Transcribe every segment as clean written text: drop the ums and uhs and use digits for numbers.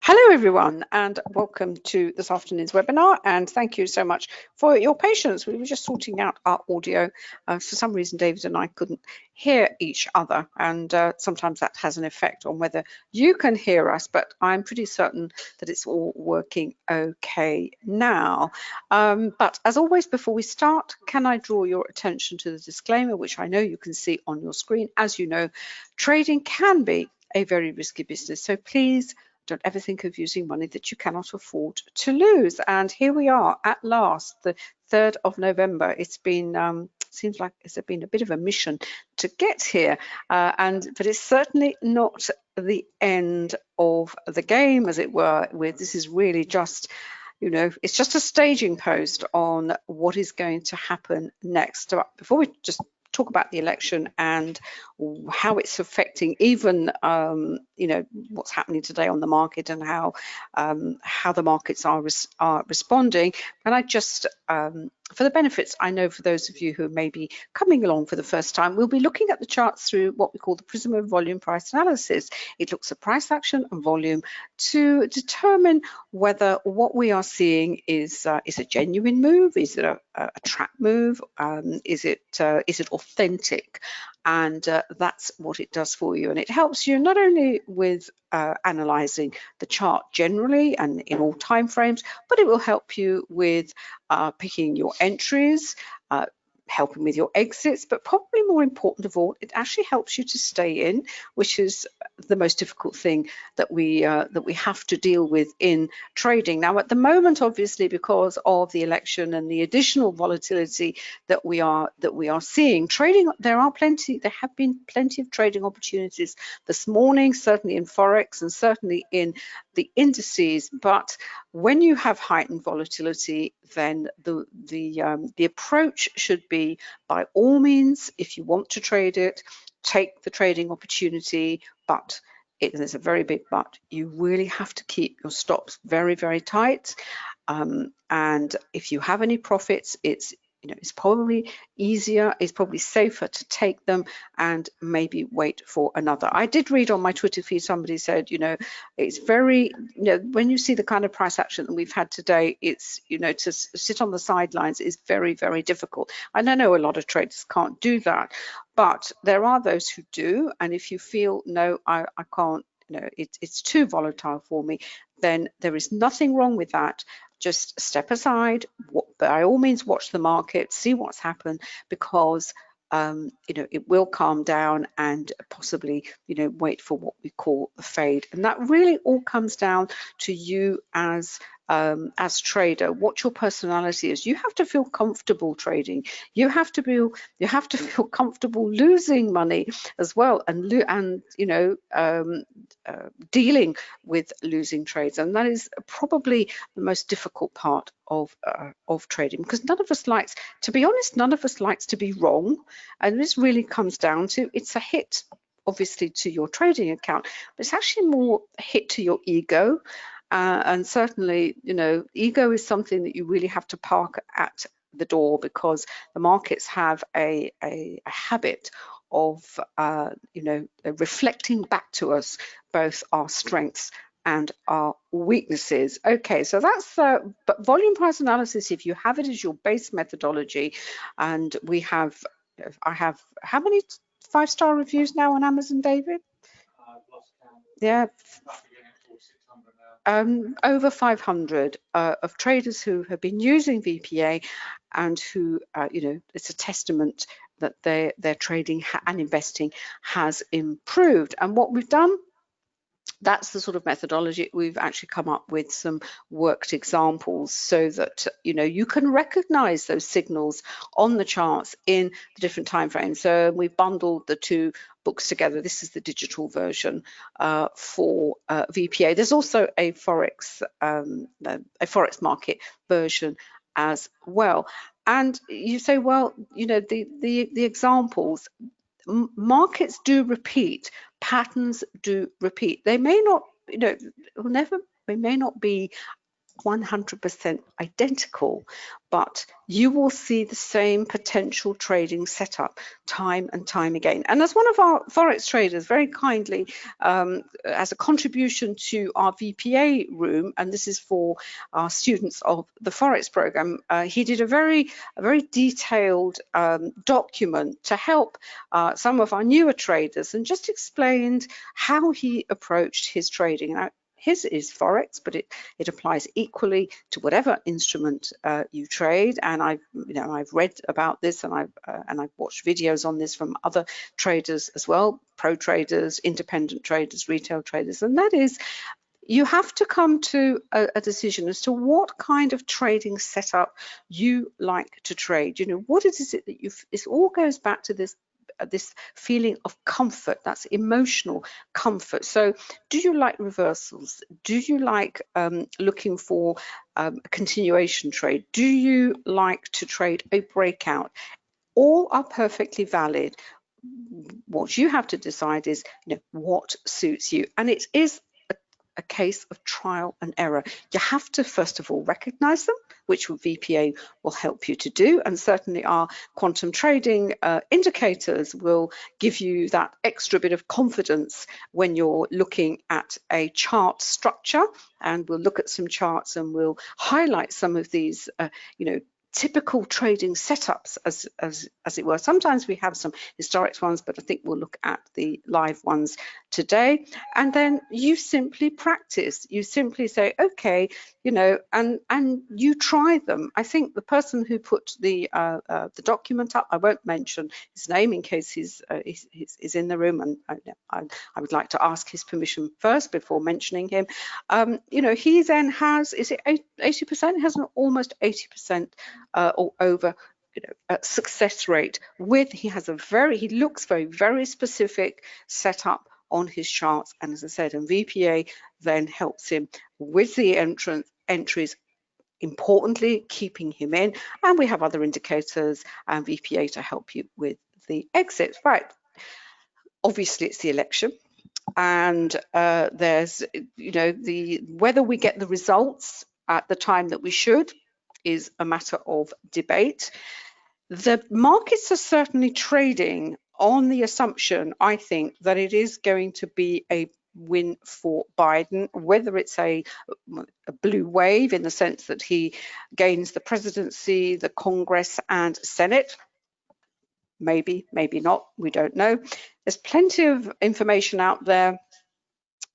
Hello everyone and welcome to this afternoon's webinar, and thank you so much for your patience. We were just sorting out our audio. For some reason David and I couldn't hear each other, and sometimes that has an effect on whether you can hear us, but I'm pretty certain that it's all working okay now. But as always, before we start, can I draw your attention to the disclaimer, which I know you can see on your screen. As you know, trading can be a very risky business, so please don't ever think of using money that you cannot afford to lose. And here we are at last, the 3rd of November. It's been seems like it's been a bit of a mission to get here, but it's certainly not the end of the game, as it were. This is really just, it's just a staging post on what is going to happen next. So before we just talk about the election and how it's affecting even what's happening today on the market and how the markets are responding. And I just for the benefits, I know for those of you who may be coming along for the first time, we'll be looking at the charts through what we call the prism of volume price analysis. It looks at price action and volume to determine whether what we are seeing is a genuine move, is it a trap move, is it authentic, and that's what it does for you. And it helps you not only with analysing the chart generally and in all time frames, but it will help you with picking your entries, helping with your exits, but probably more important of all, it actually helps you to stay in, which is the most difficult thing that we have to deal with in trading. Now, at the moment, obviously, because of the election and the additional volatility that we are seeing, trading, there have been plenty of trading opportunities this morning, certainly in Forex and certainly in the indices. But when you have heightened volatility, then the approach should be, by all means, if you want to trade it, take the trading opportunity, but there's a very big but. You really have to keep your stops very, very tight. And if you have any profits, it's probably easier, it's probably safer to take them and maybe wait for another. I did read on my Twitter feed, somebody said, it's very, when you see the kind of price action that we've had today, it's, to sit on the sidelines is very, very difficult. And I know a lot of traders can't do that, but there are those who do. And if you feel, no, I can't, it's too volatile for me, then there is nothing wrong with that. Just step aside, by all means watch the market, see what's happened, because it will calm down, and possibly wait for what we call the fade. And that really all comes down to you as trader, what your personality is. You have to feel comfortable trading. You have to feel comfortable losing money as well, and dealing with losing trades. And that is probably the most difficult part of trading, because none of us likes, to be honest, none of us likes to be wrong. And this really comes down to, it's a hit obviously to your trading account, but it's actually more a hit to your ego. And certainly, ego is something that you really have to park at the door, because the markets have a habit of, reflecting back to us both our strengths and our weaknesses. Okay, so that's but volume price analysis, if you have it as your base methodology, and I have how many 5-star reviews now on Amazon, David? Yeah. Over 500 of traders who have been using VPA, and who, it's a testament that their trading and investing has improved. And what we've done, that's the sort of methodology. We've actually come up with some worked examples so that you can recognize those signals on the charts in the different time frames. So we've bundled the two books together. This is the digital version for VPA. There's also a Forex market version as well. And you say, well, the examples, markets do repeat, patterns do repeat. They may not, they may not be 100% identical, but you will see the same potential trading setup time and time again. And as one of our Forex traders very kindly, as a contribution to our VPA room, and this is for our students of the Forex program, he did a very detailed document to help some of our newer traders, and just explained how he approached his trading. Now, his is Forex, but it applies equally to whatever instrument you trade. And I've read about this, and I've watched videos on this from other traders as well, pro traders, independent traders, retail traders, and that is, you have to come to a decision as to what kind of trading setup you like to trade. You know, what is it that it all goes back to this feeling of comfort, that's emotional comfort. So do you like reversals? Do you like looking for a continuation trade? Do you like to trade a breakout? All are perfectly valid. What you have to decide is, you know, what suits you, and it is a case of trial and error. You have to first of all recognize them, which VPA will help you to do, and certainly our quantum trading indicators will give you that extra bit of confidence when you're looking at a chart structure. And we'll look at some charts and we'll highlight some of these you know, typical trading setups, as it were. Sometimes we have some historic ones, but I think we'll look at the live ones today. And then you simply practice. You simply say, okay, you know, and you try them. I think the person who put the document up, I won't mention his name in case he's in the room, and I would like to ask his permission first before mentioning him. You know, he then has, is it 80%? He has an almost 80% or over, you know, success rate with, he looks very specific setup on his charts. And as I said, and VPA then helps him with the entries, importantly keeping him in, and we have other indicators and VPA to help you with the exits. Right, obviously it's the election, and there's, you know, whether we get the results at the time that we should is a matter of debate. The markets are certainly trading on the assumption, I think, that it is going to be a win for Biden, whether it's a blue wave in the sense that he gains the presidency, the Congress and Senate. Maybe, maybe not, we don't know. There's plenty of information out there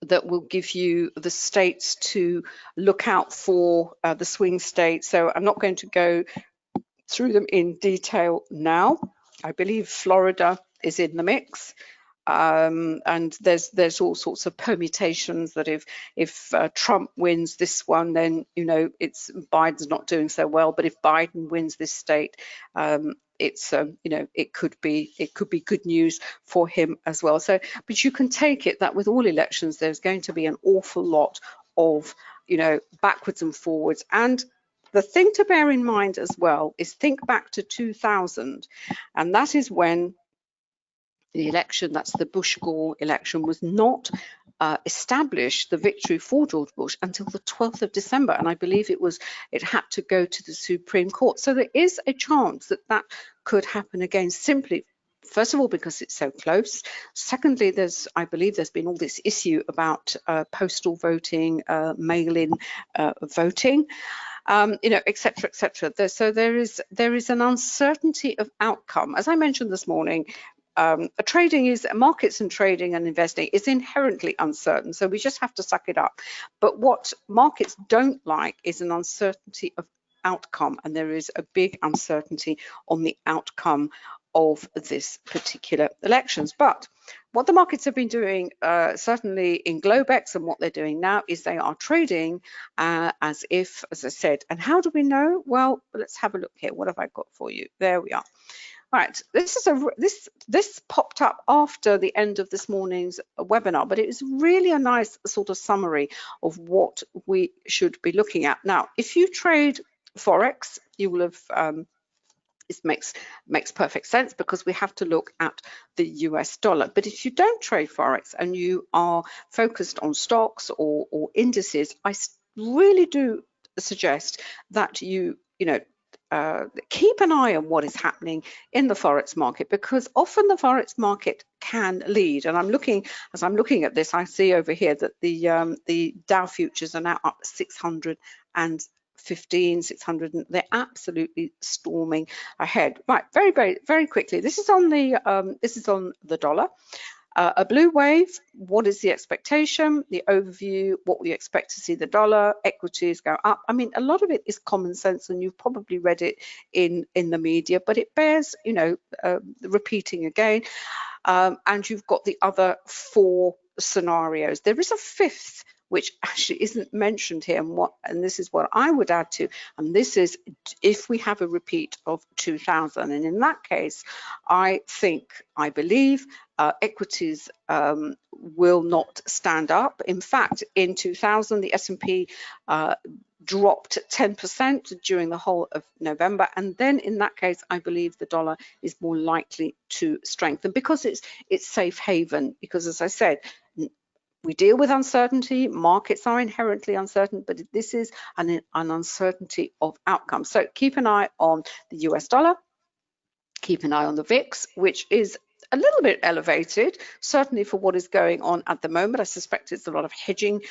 that will give you the states to look out for, the swing states. So I'm not going to go through them in detail now. I believe Florida is in the mix. And there's all sorts of permutations that if Trump wins this one, then, you know, it's Biden's not doing so well. But if Biden wins this state, it's you know, it could be good news for him as well. So, but you can take it that with all elections, there's going to be an awful lot of, you know, backwards and forwards. And the thing to bear in mind as well is think back to 2000, and that is when the election, that's the Bush-Gore election, was not established, the victory for George Bush, until the 12th of December. And I believe it had to go to the Supreme Court. So there is a chance that that could happen again, simply, first of all, because it's so close. Secondly, I believe there's been all this issue about postal voting, mail-in voting. You know, et cetera, et cetera. So there is an uncertainty of outcome. As I mentioned this morning, markets and trading and investing is inherently uncertain, so we just have to suck it up. But what markets don't like is an uncertainty of outcome, and there is a big uncertainty on the outcome of this particular elections. But what the markets have been doing, certainly in Globex, and what they're doing now, is they are trading as if, as I said. And how do we know? Well, let's have a look here. What have I got for you? There we are. Right, this popped up after the end of this morning's webinar, but it is really a nice sort of summary of what we should be looking at. Now, if you trade Forex, you will have, it makes perfect sense, because we have to look at the US dollar. But if you don't trade Forex and you are focused on stocks or indices, I really do suggest that you know, keep an eye on what is happening in the forex market, because often the forex market can lead. And as I'm looking at this, I see over here that the Dow futures are now up 615, 600, and they're absolutely storming ahead. Right, very quickly. This is on the dollar. A blue wave, what is the expectation? The overview, what we expect to see the dollar, equities go up. I mean, a lot of it is common sense, and you've probably read it in the media, but it bears, repeating again. And you've got the other 4 scenarios. There is a 5th, which actually isn't mentioned here, and this is what I would add to, and this is if we have a repeat of 2000. And in that case, I believe equities will not stand up. In fact, in 2000, the S&P dropped 10% during the whole of November, and then in that case, I believe the dollar is more likely to strengthen, because it's safe haven. Because as I said, we deal with uncertainty, markets are inherently uncertain, but this is an uncertainty of outcome. So keep an eye on the US dollar, keep an eye on the VIX, which is a little bit elevated, certainly for what is going on at the moment. I suspect it's a lot of hedging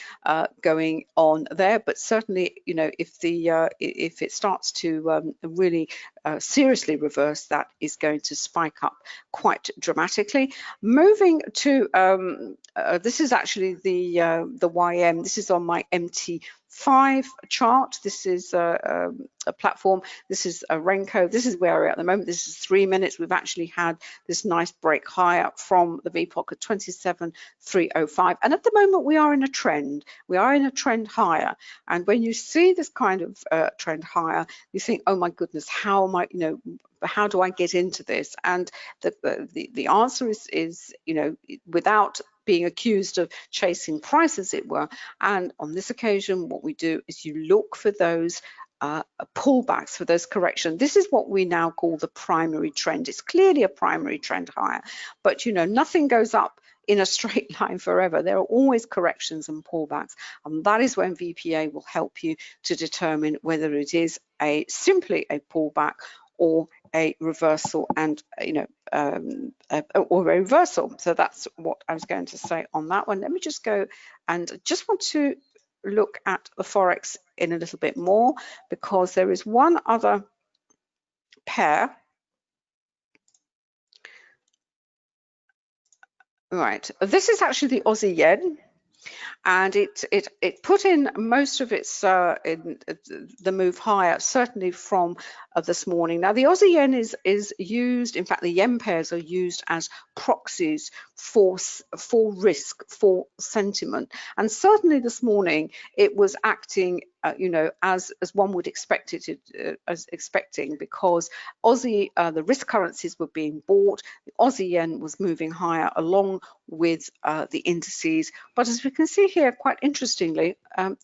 going on there, but certainly, if it starts to really seriously reverse, that is going to spike up quite dramatically. Moving to this is actually the YM. This is on my MT5 chart. This is a platform. This is a Renko. This is where we're at the moment. This is 3 minutes. We've actually had this nice break higher from the VPOC at 27,305. And at the moment, we are in a trend. We are in a trend higher. And when you see this kind of trend higher, you think, oh my goodness, how am I, how do I get into this? And the answer is, without being accused of chasing price, as it were. And on this occasion, what we do is you look for those pullbacks, for those corrections. This is what we now call the primary trend. It's clearly a primary trend higher, but nothing goes up in a straight line forever. There are always corrections and pullbacks, and that is when VPA will help you to determine whether it is simply a pullback or a reversal, and or a reversal. So that's what I was going to say on that one. Let me just go and just want to look at the forex in a little bit more, because there is one other pair. Right, this is actually the Aussie yen, and it put in most of its in the move higher, certainly from this morning. Now the Aussie yen is used, in fact the yen pairs are used as proxies for risk, for sentiment, and certainly this morning it was acting as one would expect it as expecting, because Aussie the risk currencies were being bought. The Aussie yen was moving higher along with the indices, but as we can see here, quite interestingly,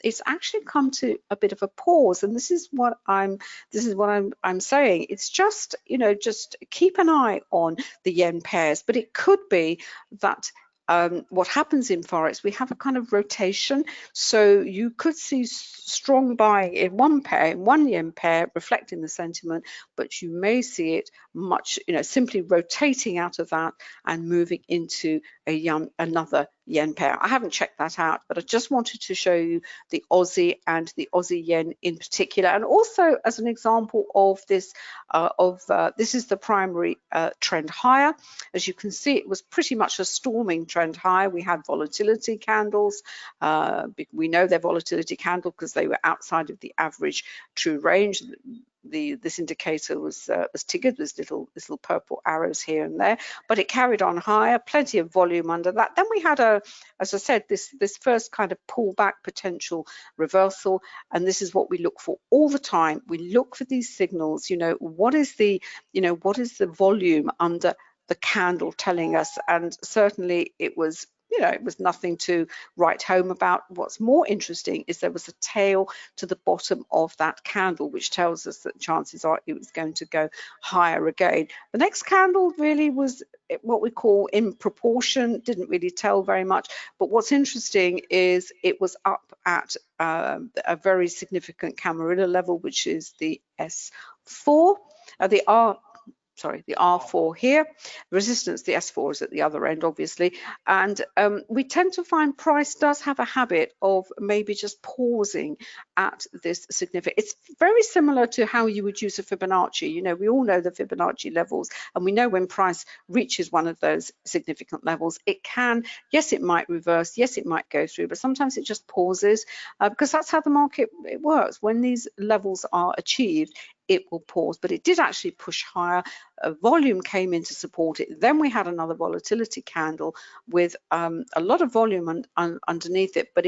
it's actually come to a bit of a pause, and this is what I'm saying. It's just just keep an eye on the yen pairs, but it could be that what happens in forex, we have a kind of rotation, so you could see strong buying in one pair, in one yen pair, reflecting the sentiment, but you may see it much simply rotating out of that and moving into another yen pair. I haven't checked that out, but I just wanted to show you the Aussie and the Aussie yen in particular, and also as an example of this this is the primary trend higher. As you can see, it was pretty much a storming trend high. We had volatility candles. We know they're volatility candle because they were outside of the average true range. This indicator was triggered with little purple arrows here and there, but it carried on higher, plenty of volume under that. Then we had as I said, this first kind of pullback potential reversal, and this is what we look for all the time. We look for these signals. What is the volume under the candle telling us? And certainly it was you know, it was nothing to write home about. What's more interesting is there was a tail to the bottom of that candle, which tells us that chances are it was going to go higher again. The next candle really was what we call in proportion, didn't really tell very much. But what's interesting is it was up at a very significant Camarilla level, which is the S4, the R4 here. Resistance, the S4 is at the other end, obviously. And we tend to find price does have a habit of maybe just pausing at this significant. It's very similar to how you would use a Fibonacci. You know, we all know the Fibonacci levels, and we know when price reaches one of those significant levels, it can, yes, it might reverse, yes, it might go through, but sometimes it just pauses because that's how the market works. When these levels are achieved, it will pause, but it did actually push higher. Volume came in to support it. Then we had another volatility candle with a lot of volume underneath it, but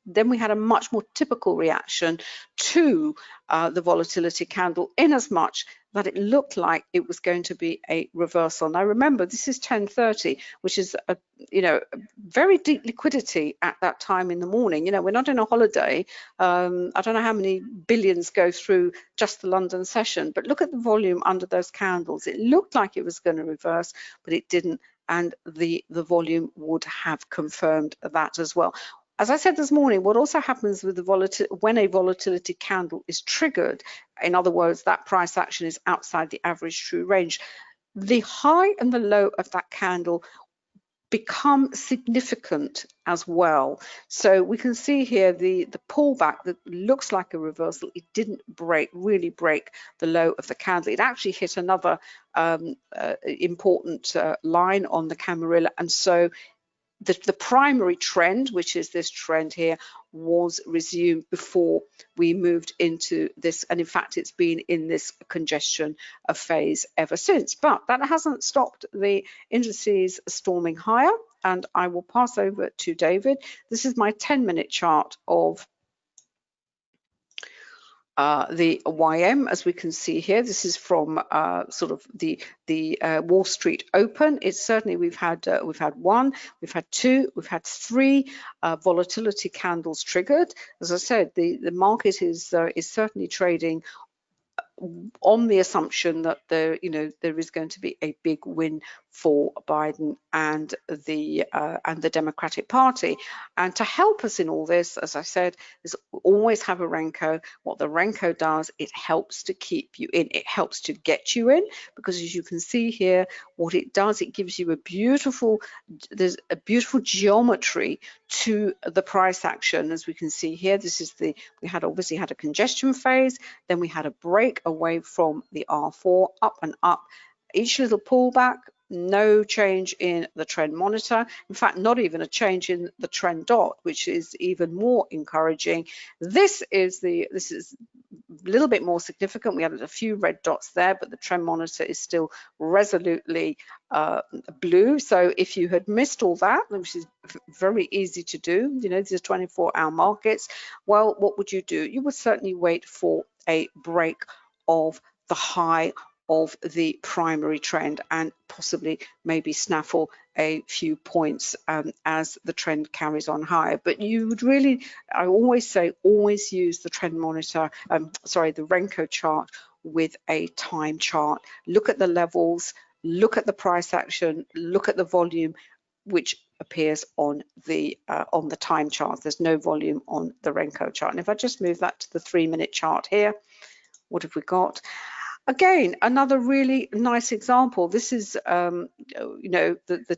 then we had a much more typical reaction to the volatility candle, in as much that it looked like it was going to be a reversal. Now remember, this is 10:30, which is a, you know, very deep liquidity at that time in the morning. You know, we're not in a holiday. I don't know how many billions go through just the London session, but look at the volume under those candles. It looked like it was going to reverse, but it didn't, and the volume would have confirmed that as well. As I said this morning, what also happens with the when a volatility candle is triggered, in other words, that price action is outside the average true range, the high and the low of that candle become significant as well. So we can see here the pullback that looks like a reversal. It didn't really break the low of the candle. It actually hit another important line on the Camarilla, and so the primary trend, which is this trend here, was resumed before we moved into this, and in fact it's been in this congestion phase ever since. But that hasn't stopped the indices storming higher, and I will pass over to David. This is my 10-minute chart of the YM, as we can see here. This is from sort of the Wall Street Open. It's certainly we've had one, we've had two, we've had three volatility candles triggered. As I said, the market is certainly trading on the assumption that there is going to be a big win for Biden and the Democratic Party. And to help us in all this, as I said, is always have a Renko. What the Renko does, it helps to keep you in. It helps to get you in, because as you can see here, what it does, it gives you there's a beautiful geometry to the price action. As we can see here, this is we obviously had a congestion phase, then we had a break away from the R4, up and up. Each little pullback, no change in the trend monitor. In fact, not even a change in the trend dot, which is even more encouraging. This is a little bit more significant. We had a few red dots there, but the trend monitor is still resolutely blue. So if you had missed all that, which is very easy to do, you know, these are 24-hour markets, well, what would you do? You would certainly wait for a break of the high of the primary trend and possibly maybe snaffle a few points as the trend carries on higher. But you would really, I always say, always use the trend monitor, the Renko chart with a time chart. Look at the levels, look at the price action, look at the volume, which appears on the time chart. There's no volume on the Renko chart. And if I just move that to the 3-minute chart here, what have we got? Again, another really nice example. This is, the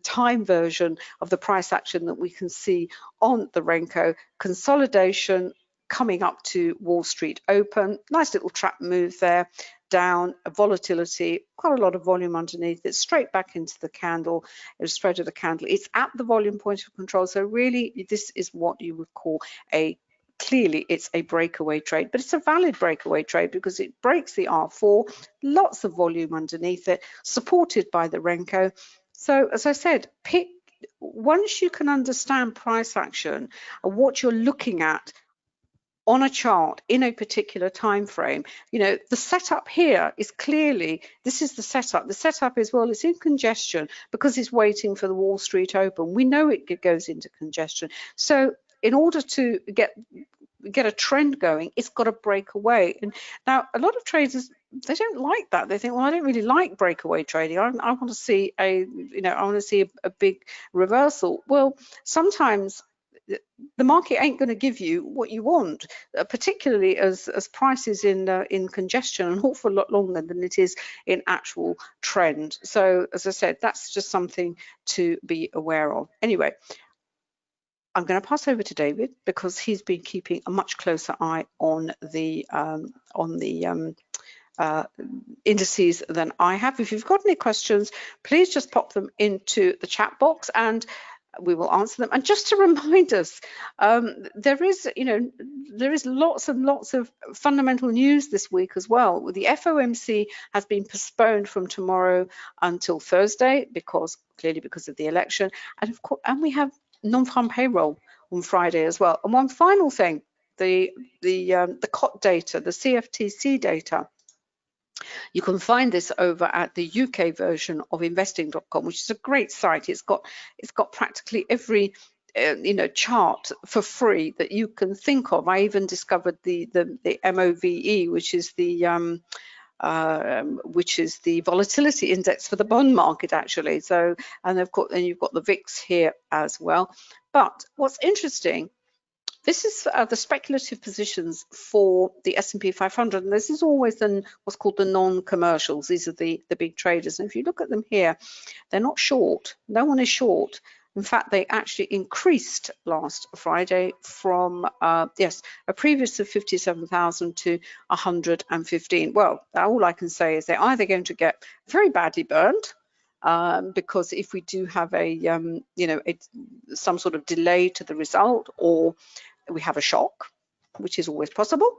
time version of the price action that we can see on the Renko. Consolidation coming up to Wall Street Open. Nice little trap move there. Down, volatility, quite a lot of volume underneath it, straight back into the candle. It was straight at the candle. It's at the volume point of control. So really, this is what you would call clearly it's a breakaway trade, but it's a valid breakaway trade because it breaks the R4, lots of volume underneath it, supported by the Renko. So as I said, once you can understand price action and what you're looking at on a chart in a particular time frame. You know, the setup here is clearly, this is the setup. The setup is, well, it's in congestion because it's waiting for the Wall Street Open. We know it goes into congestion. So in order to get a trend going, it's got to break away. And now a lot of traders, they don't like that. They think, well, I don't really like breakaway trading. I want to see I want to see a big reversal. Well, sometimes the market ain't going to give you what you want, particularly as prices in congestion an awful lot longer than it is in actual trend. So as I said, that's just something to be aware of. Anyway, I'm going to pass over to David because he's been keeping a much closer eye on the indices than I have. If you've got any questions, please just pop them into the chat box and we will answer them. And just to remind us, there is lots and lots of fundamental news this week as well. The FOMC has been postponed from tomorrow until Thursday because of the election, and of course, and we have non-farm payroll on Friday as well. And one final thing, the COT data, the CFTC data. You can find this over at the UK version of investing.com, which is a great site. It's got practically every chart for free that you can think of. I even discovered the MOVE, which is the volatility index for the bond market, actually. So, and you've got the VIX here as well. But what's interesting, this is the speculative positions for the S&P 500, and this is always what's called the non-commercials. These are the big traders, and if you look at them here, they're not short. No one is short. In fact, they actually increased last Friday from a previous of 57,000 to 115. Well, all I can say is they're either going to get very badly burned, because if we do have some sort of delay to the result, or we have a shock, which is always possible,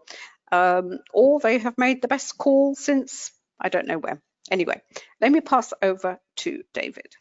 or they have made the best call since I don't know when. Anyway, let me pass over to David.